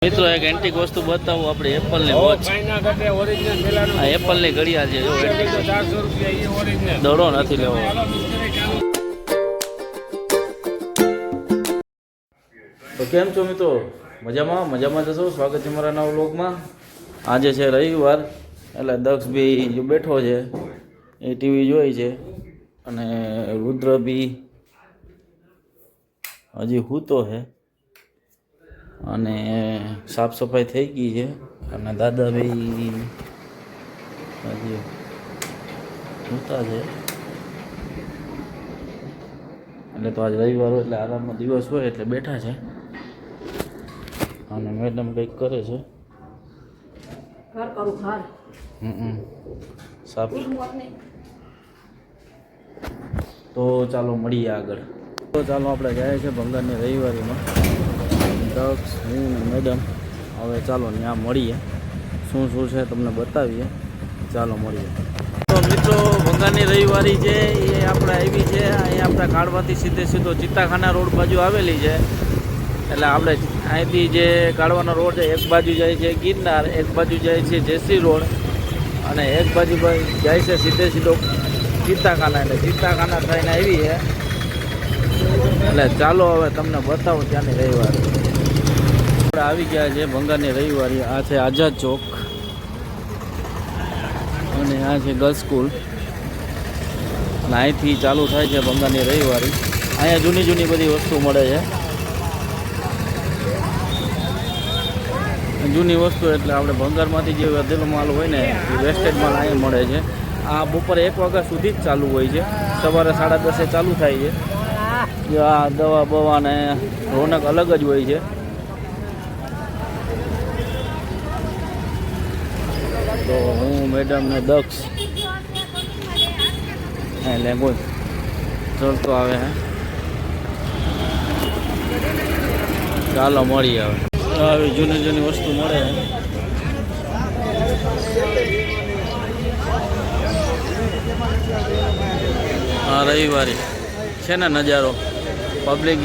મિત્રો એક એન્ટિક વસ્તુ બતાવું આપણે એપલની વોચ. આ એપલની ઘડિયાળ છે જો એન્ટિક, દડો નથી લેવો. તો કેમ છો મિત્રો? મજામાં જશો. સ્વાગત છે મારા નવા વ્લોગમાં. આજે છે રવિવાર એટલે દક્ષ બી જો બેઠો છે એ ટીવી જોઈ છે અને રુદ્ર બી હજી સૂતો છે અને સાફ સફાઈ થઈ ગઈ છે અને દાદા ભાઈ હજી સૂતા છે. એટલે તો આજ રવિવાર હોય એટલે આરામનો દિવસ હોય એટલે બેઠા છે અને મેડમ કંઈક કરે છે. સાફ. તો ચાલો મળીએ આગળ. તો ચાલો આપણે જાય છે ભંગારની રવિવારીમાં. દક્ષ, હું ને મેડમ. હવે ચાલો ત્યાં મળીએ, શું છે તમને બતાવીએ. ચાલો મળીએ. તો મિત્રો ભંગારની રવિવારી છે એ આપણે આવી છે અહીંયા આપણા કાળવાથી સીધો ચિત્તાખાના રોડ બાજુ આવેલી છે. એટલે આપણે અહીંથી જે કાળવાનો રોડ છે એક બાજુ જાય છે ગિરનાર, એક બાજુ જાય છે જેસી રોડ અને એક બાજુ જાય છે સીધો ચિત્તાખાના. એટલે ચિત્તાખાના થઈને આવી છે. એટલે ચાલો હવે તમને બતાવું ત્યાંની રવિવારી. આપણે આવી ગયા છે ભંગારની રવિવારી. આ છે આઝાદ ચોક અને આ છે ગર્લ્સ સ્કૂલ અને અહીંથી ચાલુ થાય છે ભંગારની રવિવારી. અહીંયા જૂની બધી વસ્તુ મળે છે. જૂની વસ્તુ એટલે આપણે ભંગારમાંથી જે વધેલો માલ હોય ને એ વેસ્ટેજ માલ અહીંયા મળે છે. આ બપોરે 1 વાગ્યા સુધી જ ચાલુ હોય છે. સવારે 10:30 ચાલુ થાય છે. આ દવા બવા ને રોનક અલગ જ હોય છે. તો હું મેડમ ને દક્ષ લેંગ્વેજ ચડતો આવે હે. ચાલો મળીએ હવે. આવી જૂની વસ્તુ મળે છે. હા રવિવારી છે ને નજારો, પબ્લિક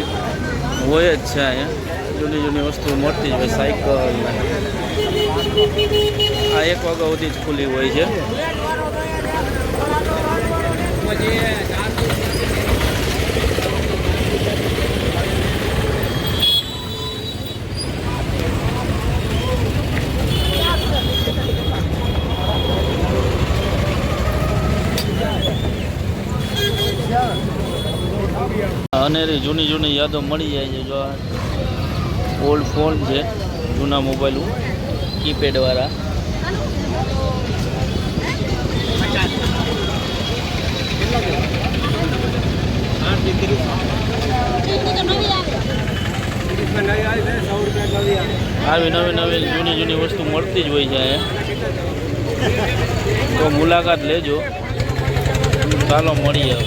હોય જ છે અહીંયા. જૂની વસ્તુ મળતી જ હોય. સાયકલ આ 1 વાગ્યા સુધી જ ખુલ્લી હોય છે. અનેરી જૂની યાદો મળી જાય છે. જો ઓલ્ડ ફોન છે, જૂના મોબાઈલ કીપેડ વાળા. આવી નવી જૂની વસ્તુ મળતી જ હોય છે અહીંયા. તો મુલાકાત લેજો. ચાલો મળીએ.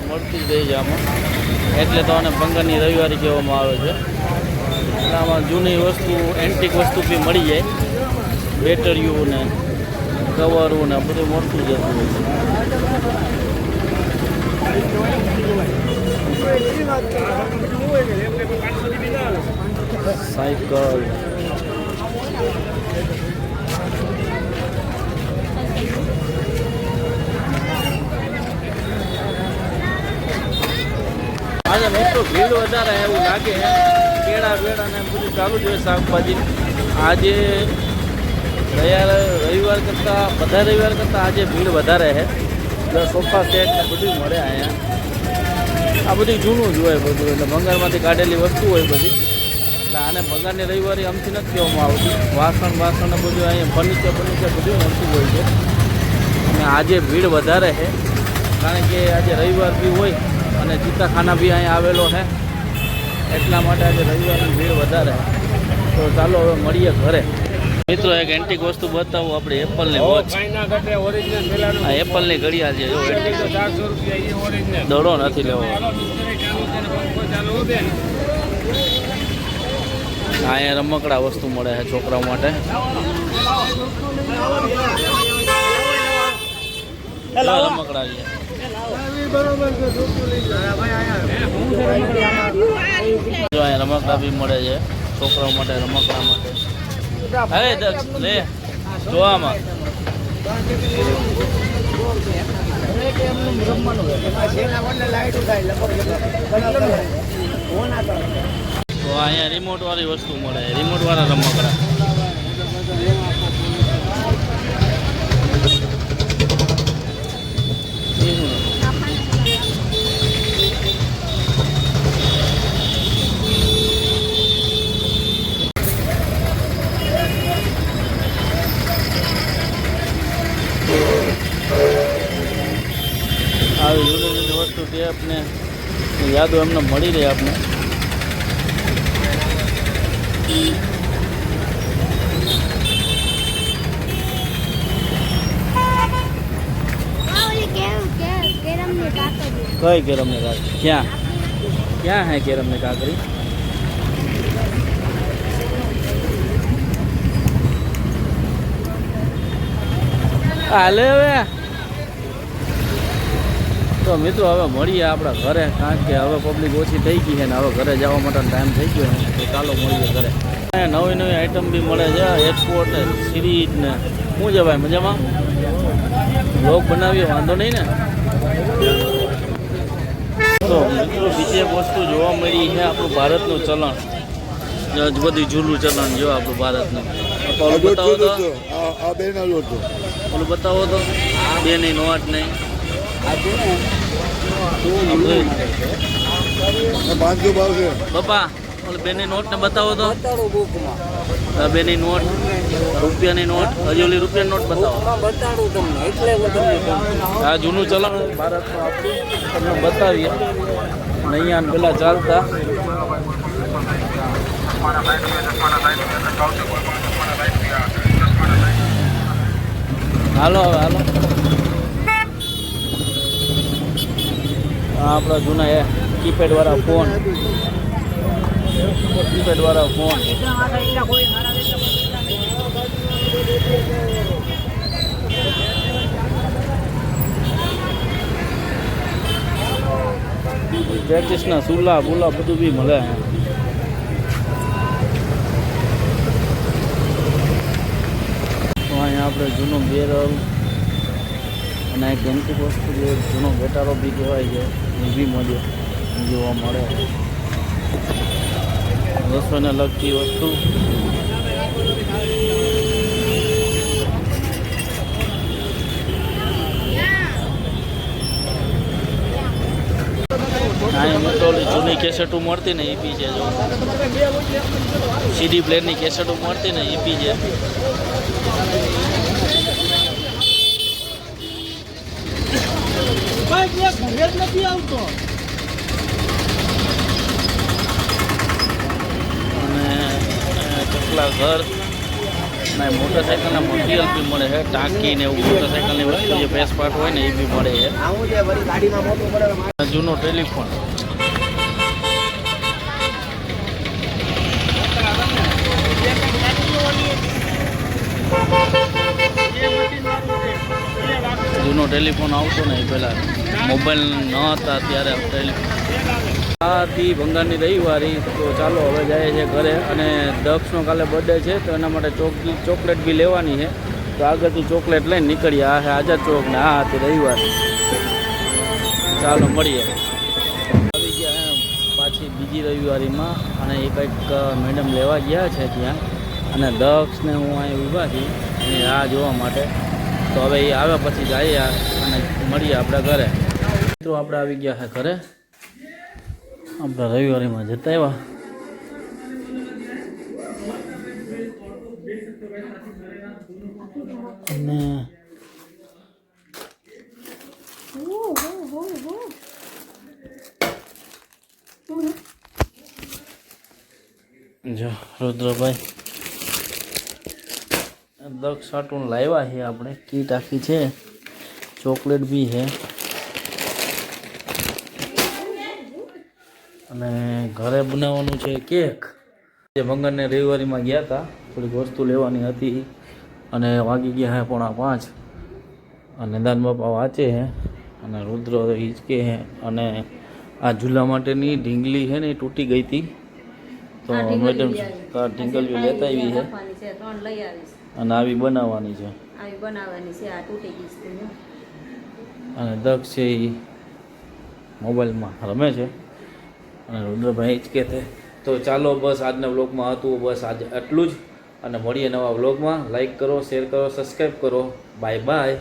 મળતી જ રહી છે આમાં. એટલે તો આને ભંગારની રવિવારી કહેવામાં આવે છે. એટલે આમાં જૂની વસ્તુ, એન્ટિક વસ્તુ બી મળી જાય. બેટરીઓ ને કવરો ને બધું મળતું જતું હોય છે. સાયકલ આજે મિત્રો ભીડ વધારે એવું લાગે. કેળા બેડા ને બધું ચાલુ જ હોય શાકભાજી. આજે રવિવાર કરતાં બધા રવિવાર કરતાં આજે ભીડ વધારે છે. સોફા સેટ ને બધું મળે અહીંયા. આ બધું જૂનું જ હોય બધું. એટલે ભંગારમાંથી કાઢેલી વસ્તુ હોય બધી. એટલે આને ભંગારની રવિવારી આમથી નથી કહેવામાં આવતી. વાસણ ને બધું અહીંયા ફર્નિચર બધું મળતું હોય છે. અને આજે ભીડ વધારે છે કારણ કે આજે રવિવાર બી હોય અને ચિત્તાખાના બી અહીંયા આવેલો છે. એટલા માટે આજે રવિવારની ભીડ વધારે. તો ચાલો હવે મળીએ ઘરે. મિત્રો એક એન્ટિક વસ્તુ બતાવું આપણે એપલની વોચ. આ એપલની ઘડિયાળ છે જો એન્ટિક, દડો નથી લેવો. અહીંયા રમકડા વસ્તુ મળે છે છોકરાઓ માટે. રમકડા છે. જો અહીંયા રમકડા બી મળે છે છોકરાઓ માટે, રમકડા માટે. અરે દક્ષ લે જોવામાં તો અહીંયા રિમોટ વાળી વસ્તુ મળે, રિમોટ વાળા રમકડા. આવી જુદી જુદી વસ્તુ તે આપને યાદો એમને મળી રહે આપને. કઈ કેરમ ને કાકરી? ક્યાં ક્યાં હે કેરમ ને કાકરી? હાલે હવે તો મિત્રો હવે મળીએ આપણા ઘરે, કારણ કે હવે પબ્લિક ઓછી થઈ ગઈ છે ને હવે ઘરે જવા માટે ટાઈમ થઈ ગયો ને, તો ચાલો મળીએ ઘરે. નવી નવી આઈટમ બી મળે છે, એરપોર્ટ ને સિરીઝ ને. શું છે ભાઈ, મજામાં? બ્લોગ બનાવીએ, વાંધો નહીં ને? તો મિત્રો બીજી એક વસ્તુ જોવા મળી છે, આપણું ભારતનું ચલણ. બધું જૂનું ચલણ જો આપણું ભારતનું. ઓલું બતાવો તો, ઓલું બતાવો તો, બેની નોટ નહીં. પપ્પા ઓલી બેની નોટ ને બતાવો તો, બેની નોટ, રૂપિયાની નોટ, હજી ઓલી રૂપિયાની નોટ બતાવો. આ જૂનું ચલણ ભારતનું આપણું તમને બતાવીએ. અહીંયા પેલા ચાલતા હાલો હવે હાલો. આપણા જૂના એ કીપેડ વાળા ફોન, કીપેડ વાળા ફોન. પ્રેક્ટિસના સુલા બુલા બધું બી મળે. તો અહીંયા આપણે જૂનો બેરલ અને એક ગમતી વસ્તુ જે જૂનો બેટારો બી કહેવાય છે એ બી મળે, જોવા મળે. રસોઈને લગતી વસ્તુ. અહીંયા મિત્રો જૂની કેસેટો મળતી ને એ બી છે. જો સીડી પ્લેયરની કેસેટો મળતી ને એ બી છે. અને ચકલા ઘર અને મોટરસાઇકલના મટીરિયલ બી મળે છે, ટાંકી ને એવું મોટરસાઇકલની વસ્તુ જે ફેસ પાર્ટ હોય ને એ બી મળે છે. જૂનો ટેલિફોન. જૂનો ટેલિફોન આવતો ને એ પહેલાં મોબાઈલ ન હતા ત્યારે ટેલિફોન. આ હતી ભંગારની રવિવારી. તો ચાલો હવે જાય છે ઘરે, અને દક્ષનો કાલે બર્થડે છે તો એના માટે ચોકલેટ બી લેવાની છે. તો આગળથી ચોકલેટ લઈને નીકળીએ. આ છે આઝાદ ચોક ને આ હતી રવિવારી. ચાલો મળીએ. આવી ગયા પાછી બીજી રવિવારીમાં, અને એ કંઈક મેડમ લેવા ગયા છે ત્યાં, અને દક્ષને હું અહીં ઊભા છીએ એની રાહ જોવા માટે. તો હવે એ આવ્યા પછી જઈએ અને મળીએ આપણે ઘરે. મિત્રો આપણે આવી ગયા છે ઘરે, આપણે રવિવારીમાં જતા આવ્યા. અને જો રુદ્રભાઈ દક્ષ સાટુન લાવ્યા છે આપણે. કીટ આખી છે, ચોકલેટ બી છે, અને ઘરે બનાવવાનું છે કેક. જે ભંગારને રવિવારીમાં ગયા હતા, થોડીક વસ્તુ લેવાની હતી, અને વાગી ગયા છે 4:30. અને દાન બાપા વાંચે છે અને રુદ્ર હિંચકે છે અને આ ઝૂલા માટેની ઢીંગલી છે ને એ તૂટી ગઈ હતી તો મેડમ ઢીંગલીઓ લેતા આવી છે અને આવી બનાવવાની છે અને દક્ષ છે એ મોબાઈલમાં રમે છે અને રુદ્રભાઈ હિંચકે છે. તો ચાલો બસ આજના વ્લોગમાં હતું બસ આજે આટલું જ અને મળીએ નવા વ્લોગમાં. લાઈક કરો, શેર કરો, સબસ્ક્રાઈબ કરો. Bye bye.